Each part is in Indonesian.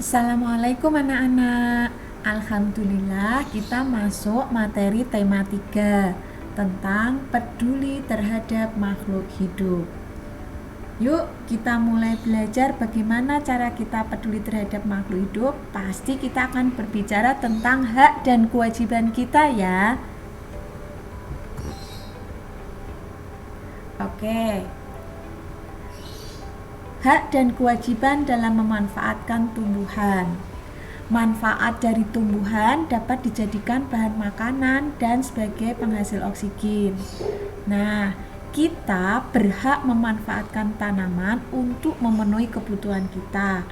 Assalamualaikum anak-anak. Alhamdulillah kita masuk materi tema 3 tentang peduli terhadap makhluk hidup. Yuk kita mulai belajar bagaimana cara kita peduli terhadap makhluk hidup. Pasti kita akan berbicara tentang hak dan kewajiban kita ya. Oke. Hak dan kewajiban dalam memanfaatkan tumbuhan. Manfaat dari tumbuhan dapat dijadikan bahan makanan dan sebagai penghasil oksigen. Nah, kita berhak memanfaatkan tanaman untuk memenuhi kebutuhan kita.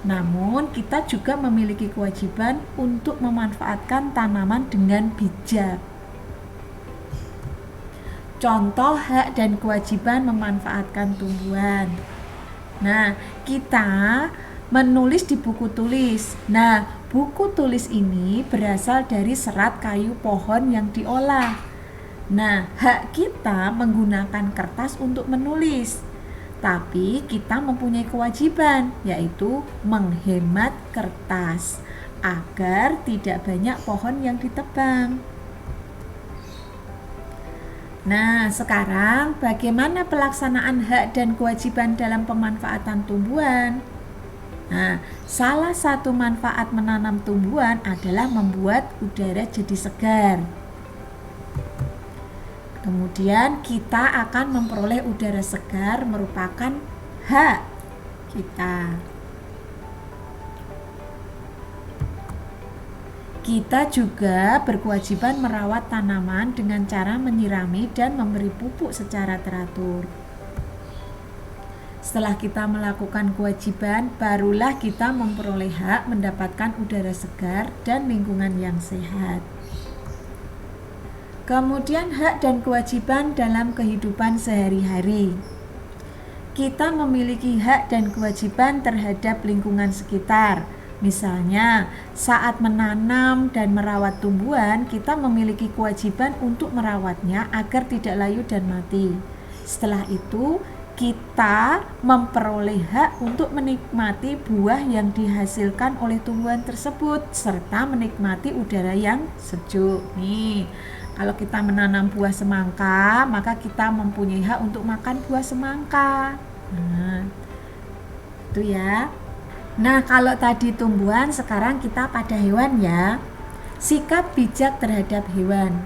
Namun, kita juga memiliki kewajiban untuk memanfaatkan tanaman dengan bijak. Contoh hak dan kewajiban memanfaatkan tumbuhan. Nah, kita menulis di buku tulis. Nah, buku tulis ini berasal dari serat kayu pohon yang diolah. Nah, hak kita menggunakan kertas untuk menulis. Tapi kita mempunyai kewajiban, yaitu menghemat kertas agar tidak banyak pohon yang ditebang. Nah, sekarang bagaimana pelaksanaan hak dan kewajiban dalam pemanfaatan tumbuhan? Nah, salah satu manfaat menanam tumbuhan adalah membuat udara jadi segar. Kemudian kita akan memperoleh udara segar merupakan hak kita. Kita juga berkewajiban merawat tanaman dengan cara menyirami dan memberi pupuk secara teratur. Setelah kita melakukan kewajiban, barulah kita memperoleh hak mendapatkan udara segar dan lingkungan yang sehat. Kemudian hak dan kewajiban dalam kehidupan sehari-hari. Kita memiliki hak dan kewajiban terhadap lingkungan sekitar. Misalnya, saat menanam dan merawat tumbuhan, kita memiliki kewajiban untuk merawatnya agar tidak layu dan mati. Setelah itu, kita memperoleh hak untuk menikmati buah yang dihasilkan oleh tumbuhan tersebut serta menikmati udara yang sejuk. Nih, kalau kita menanam buah semangka, maka kita mempunyai hak untuk makan buah semangka. Nah, itu ya. Nah, kalau tadi tumbuhan, sekarang kita pada hewan ya. Sikap bijak terhadap hewan.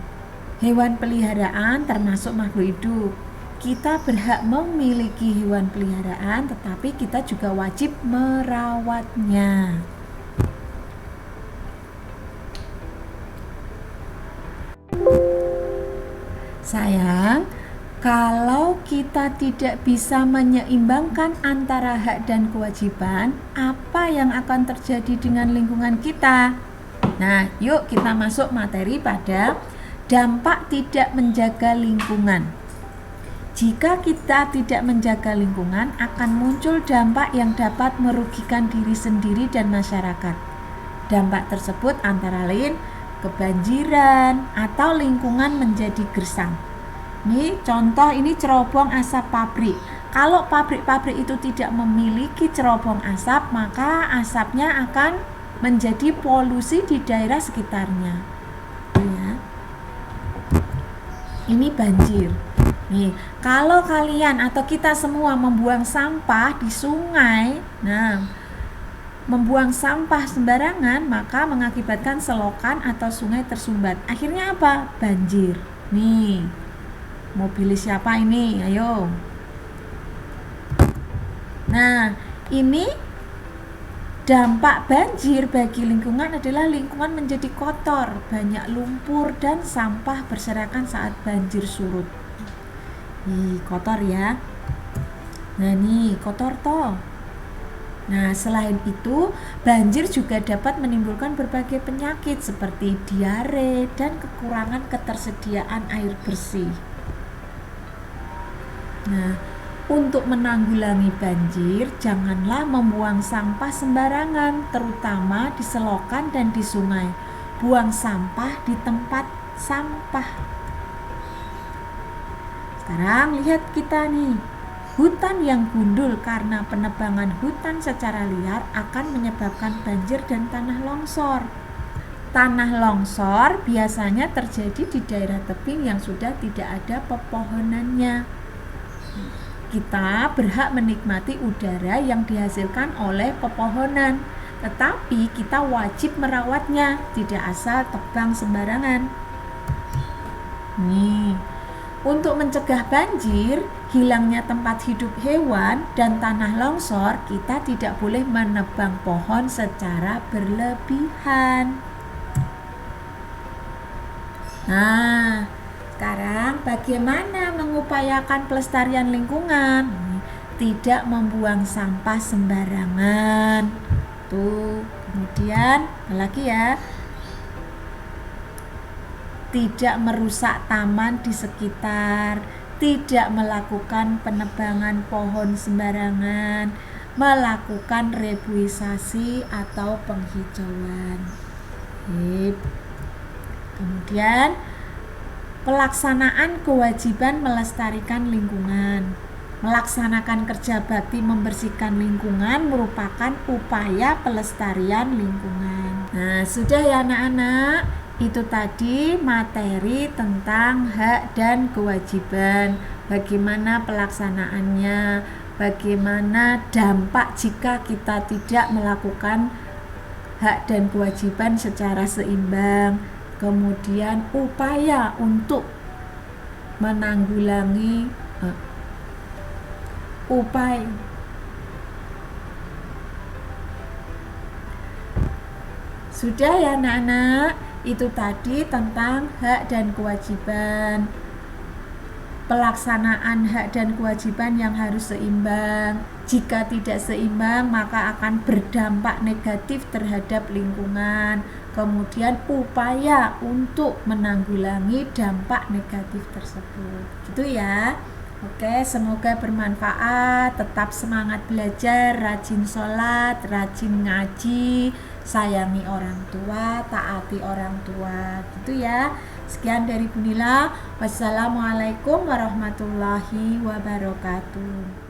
Hewan peliharaan termasuk makhluk hidup. Kita berhak memiliki hewan peliharaan, tetapi kita juga wajib merawatnya. Sayang, kalau kita tidak bisa menyeimbangkan antara hak dan kewajiban, apa yang akan terjadi dengan lingkungan kita? Nah, yuk kita masuk materi pada dampak tidak menjaga lingkungan. Jika kita tidak menjaga lingkungan, akan muncul dampak yang dapat merugikan diri sendiri dan masyarakat. Dampak tersebut antara lain kebanjiran atau lingkungan menjadi gersang. Nih contoh, ini cerobong asap pabrik. Kalau pabrik-pabrik itu tidak memiliki cerobong asap, maka asapnya akan menjadi polusi di daerah sekitarnya. Ya. Ini banjir. Nih, kalau kalian atau kita semua membuang sampah di sungai, membuang sampah sembarangan, maka mengakibatkan selokan atau sungai tersumbat. Akhirnya apa? Banjir. Nih, mau pilih siapa ini? Ayo. Nah, ini dampak banjir bagi lingkungan adalah lingkungan menjadi kotor, banyak lumpur dan sampah berserakan saat banjir surut. Kotor ya. Nah, nih kotor toh. Nah, selain itu, banjir juga dapat menimbulkan berbagai penyakit seperti diare dan kekurangan ketersediaan air bersih. Nah, untuk menanggulangi banjir, janganlah membuang sampah sembarangan, terutama di selokan dan di sungai. Buang sampah di tempat sampah. Sekarang lihat kita nih. Hutan yang gundul karena penebangan hutan secara liar akan menyebabkan banjir dan tanah longsor. Tanah longsor biasanya terjadi di daerah tebing yang sudah tidak ada pepohonannya. Kita berhak menikmati udara yang dihasilkan oleh pepohonan, tetapi kita wajib merawatnya, tidak asal tebang sembarangan. Nih, untuk mencegah banjir, hilangnya tempat hidup hewan, dan tanah longsor, kita tidak boleh menebang pohon secara berlebihan. Nah, sekarang bagaimana mengupayakan pelestarian lingkungan? Tidak membuang sampah sembarangan. Tuh, kemudian apa lagi ya? Tidak merusak taman di sekitar, tidak melakukan penebangan pohon sembarangan, melakukan reboisasi atau penghijauan. Kemudian pelaksanaan kewajiban melestarikan lingkungan. Melaksanakan kerja bakti membersihkan lingkungan merupakan upaya pelestarian lingkungan. Nah, sudah ya anak-anak. Itu tadi materi tentang hak dan kewajiban, bagaimana pelaksanaannya, bagaimana dampak jika kita tidak melakukan hak dan kewajiban secara seimbang, kemudian upaya untuk menanggulangi Sudah ya anak-anak. Itu tadi tentang hak dan kewajiban, pelaksanaan hak dan kewajiban yang harus seimbang. Jika tidak seimbang maka akan berdampak negatif terhadap lingkungan. Kemudian upaya untuk menanggulangi dampak negatif tersebut. Gitu ya. Oke, semoga bermanfaat. Tetap semangat belajar, rajin sholat, rajin ngaji, sayangi orang tua, taati orang tua. Gitu ya. Sekian dari Bu Nila. Wassalamualaikum warahmatullahi wabarakatuh.